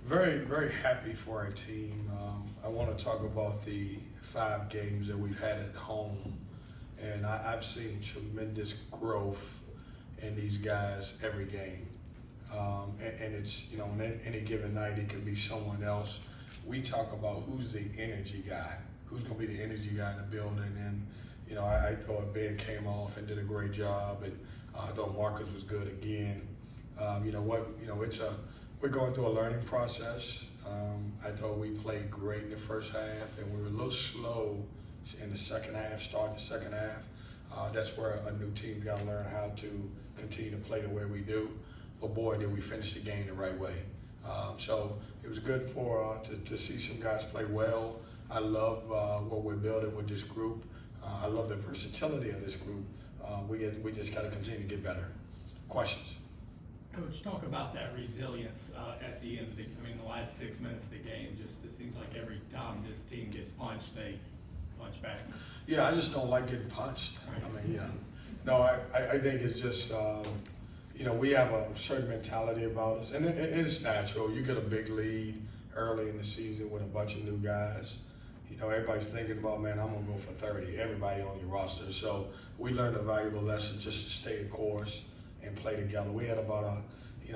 Very, very happy for our team. I want to talk about the 5 games that we've had at home, and I've seen tremendous growth in these guys every game. And it's, on any given night, it can be someone else. We talk about who's the energy guy, who's going to be the energy guy in the building. And, I thought Ben came off and did a great job, and I thought Marcus was good again. We're going through a learning process. I thought we played great in the first half, and we were a little slow in the second half, starting the second half. That's where a new team's got to learn how to continue to play the way we do. But boy, did we finish the game the right way. So it was good for to see some guys play well. I love what we're building with this group. I love the versatility of this group. We just got to continue to get better. Questions? Coach, talk about that resilience at the end of the last 6 minutes of the game. Just it seems like every time this team gets punched, they punch back. Yeah, I just don't like getting punched. Right. No, I think it's just, we have a certain mentality about us, and it's natural. You get a big lead early in the season with a bunch of new guys. Everybody's thinking about, man, I'm going to go for 30, everybody on your roster. So we learned a valuable lesson just to stay the course and play together. We had about a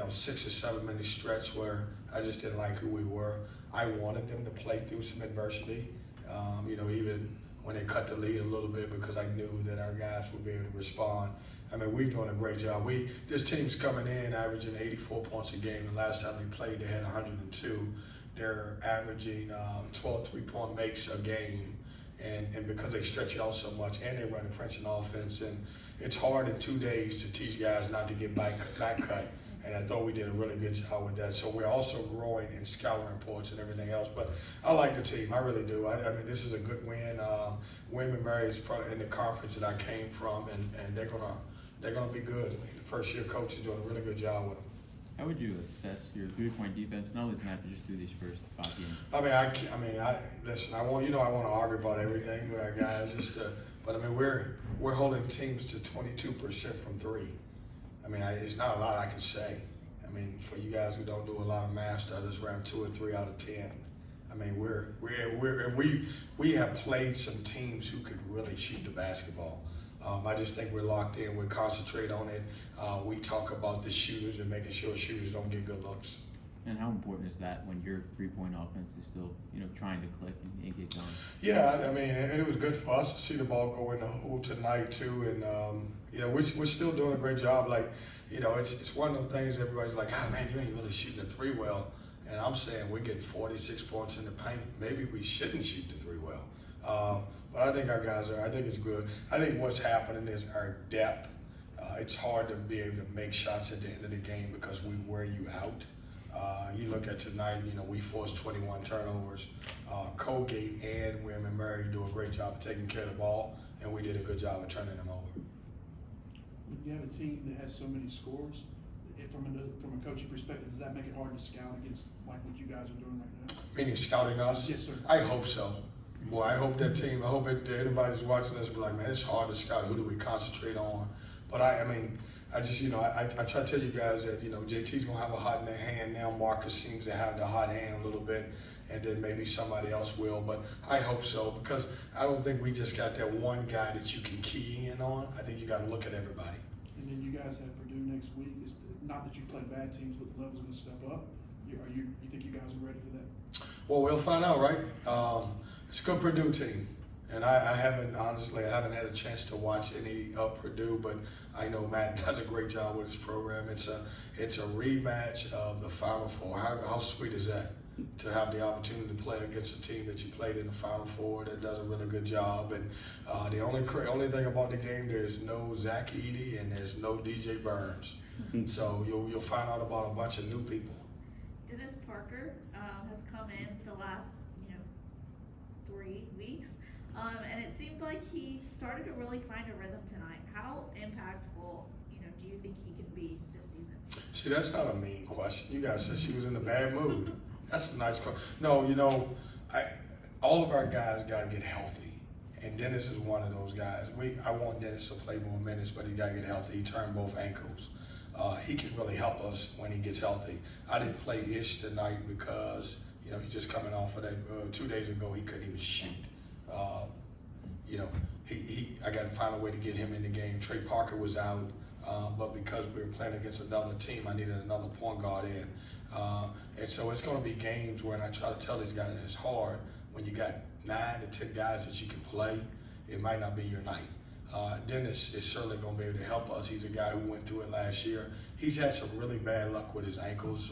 6 or 7 minute stretch where I just didn't like who we were. I wanted them to play through some adversity, even when they cut the lead a little bit, because I knew that our guys would be able to respond. We're doing a great job. This team's coming in averaging 84 points a game. The last time we played, they had 102. They're averaging 12 3-point makes a game, and because they stretch you out so much, and they run a Princeton offense, and it's hard in 2 days to teach guys not to get back cut. And I thought we did a really good job with that. So we're also growing in scouting reports and everything else. But I like the team. I really do. This is a good win. William & Mary is in the conference that I came from, and they're gonna be good. The first year coach is doing a really good job with them. How would you assess your 3-point defense, not only tonight, but just through these first 5 games? Listen. I want to argue about everything with our guys. But we're holding teams to 22% from 3. It's not a lot I can say. For you guys who don't do a lot of math stuff, it's around 2 or 3 out of 10. We have played some teams who could really shoot the basketball. I just think we're locked in. We concentrate on it. We talk about the shooters and making sure shooters don't get good looks. And how important is that when your 3-point offense is still, trying to click and get going? Yeah, and it was good for us to see the ball go in the hole tonight too. And we're still doing a great job. It's one of those things everybody's like, man, you ain't really shooting the 3 well. And I'm saying we get 46 points in the paint. Maybe we shouldn't shoot the 3 well. But I think our guys are. I think it's good. I think what's happening is our depth. It's hard to be able to make shots at the end of the game because we wear you out. You look at tonight, we forced 21 turnovers. Colgate and William & Mary do a great job of taking care of the ball, and we did a good job of turning them over. When you have a team that has so many scores, from a coaching perspective, does that make it hard to scout against like what you guys are doing right now? Meaning scouting us? Yes, sir. I hope so. Boy, I hope that team, anybody's watching this be like, man, it's hard to scout. Who do we concentrate on? But I try to tell you guys that, JT's going to have a hot hand now. Marcus seems to have the hot hand a little bit, and then maybe somebody else will. But I hope so, because I don't think we just got that one guy that you can key in on. I think you got to look at everybody. And then you guys have Purdue next week. It's not that you play bad teams, but the level's going to step up. You think you guys are ready for that? Well, we'll find out, right? It's a good Purdue team. And I haven't had a chance to watch any of Purdue, but I know Matt does a great job with his program. It's a rematch of the Final Four. How sweet is that, to have the opportunity to play against a team that you played in the Final Four that does a really good job? And the only thing about the game, there's no Zach Edey and there's no DJ Burns. So you'll find out about a bunch of new people. Dennis Parker has come in the last 3 weeks. And it seemed like he started to really find a rhythm tonight. How impactful, do you think he can be this season? See, that's not a mean question. You guys said she was in a bad mood. That's a nice question. No, all of our guys got to get healthy, and Dennis is one of those guys. I want Dennis to play more minutes, but he got to get healthy. He turned both ankles. he can really help us when he gets healthy. I didn't play Ish tonight because, you know, he's just coming off of that. 2 days ago, he couldn't even shoot. You know, I got to find a way to get him in the game. Trey Parker was out, but because we were playing against another team, I needed another point guard in. And so it's going to be games where I try to tell these guys it's hard when you got 9 to 10 guys that you can play. It might not be your night. Dennis is certainly going to be able to help us. He's a guy who went through it last year. He's had some really bad luck with his ankles,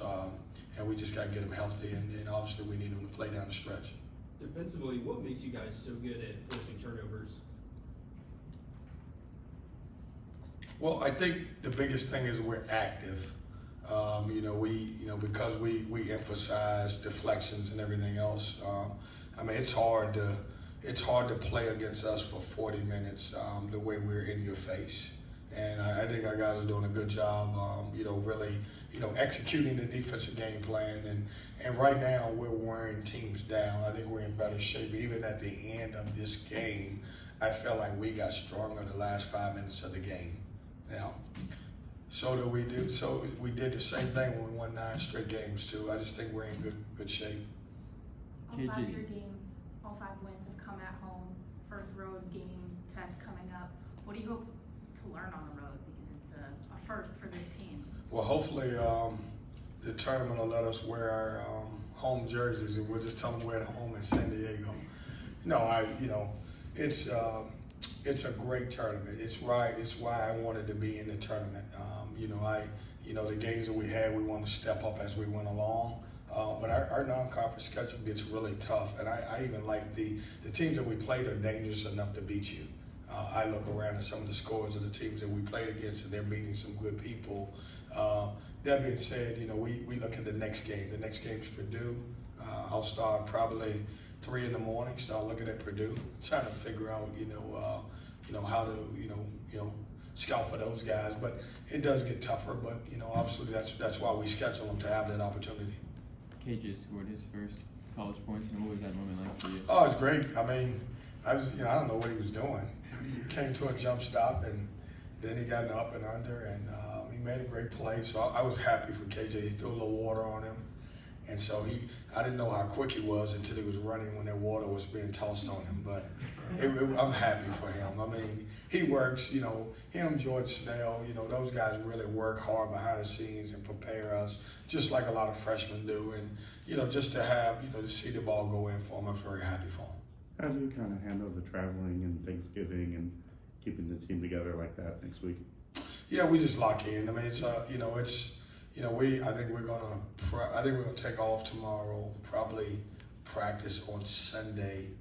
and we just got to get him healthy, and obviously we need him to play down the stretch. Defensively, what makes you guys so good at forcing turnovers? Well, I think the biggest thing is we're active. Because we emphasize deflections and everything else. I mean, it's hard to play against us for 40 minutes the way we're in your face. And I think our guys are doing a good job, really, executing the defensive game plan. And right now we're wearing teams down. I think we're in better shape. Even at the end of this game, I felt like we got stronger the last 5 minutes of the game. Now, so we did the same thing when we won 9 straight games too. I just think we're in good shape. All KG. 5 of your games, all 5 wins have come at home. First road game test coming up. What do you hope to learn on the road? Because it's a first for this team. Well, hopefully the tournament will let us wear our home jerseys, and we'll just tell them we're at home in San Diego. It's a great tournament. It's why I wanted to be in the tournament. The games that we had, we want to step up as we went along. But our non-conference schedule gets really tough, and I even like the teams that we played are dangerous enough to beat you. I look around at some of the scores of the teams that we played against, and they're beating some good people. That being said, we look at the next game. The next game's Purdue. I'll start probably 3 in the morning. Start looking at Purdue, trying to figure out, how to, scout for those guys. But it does get tougher. But obviously that's why we schedule them to have that opportunity. KJ scored his first college points, and what was that moment like for you? Oh, it's great. I mean, I don't know what he was doing. He came to a jump stop, and then he got an up and under, and he made a great play. So I was happy for KJ. He threw a little water on him, and so I didn't know how quick he was until he was running when that water was being tossed on him. But I'm happy for him. I mean, he works. Him, George Snell. Those guys really work hard behind the scenes and prepare us, just like a lot of freshmen do. And just to have to see the ball go in for him, I'm very happy for him. How do you kind of handle the traveling and Thanksgiving and keeping the team together like that next week? Yeah, we just lock in. I mean, I think we're gonna take off tomorrow. Probably practice on Sunday.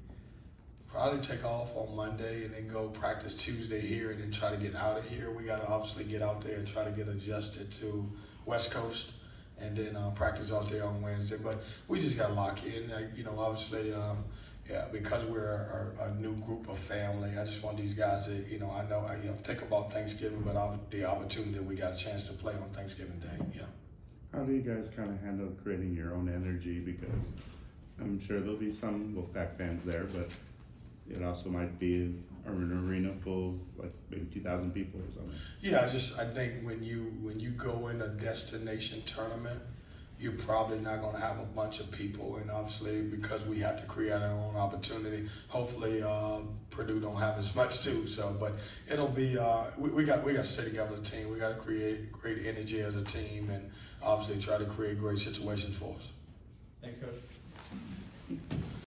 Probably take off on Monday and then go practice Tuesday here and then try to get out of here. We gotta obviously get out there and try to get adjusted to West Coast and then practice out there on Wednesday. But we just gotta lock in. Obviously. Because we're a new group of family, I just want these guys to, think about Thanksgiving, but the opportunity that we got a chance to play on Thanksgiving Day. How do you guys kind of handle creating your own energy? Because I'm sure there'll be some Wolfpack fans there, but it also might be an arena full of like maybe 2,000 people or something. Yeah, I think when you go in a destination tournament, you're probably not going to have a bunch of people, and obviously because we have to create our own opportunity. Hopefully, Purdue don't have as much too. So, but it'll be we got to stay together as a team. We got to create great energy as a team, and obviously try to create great situations for us. Thanks, Coach.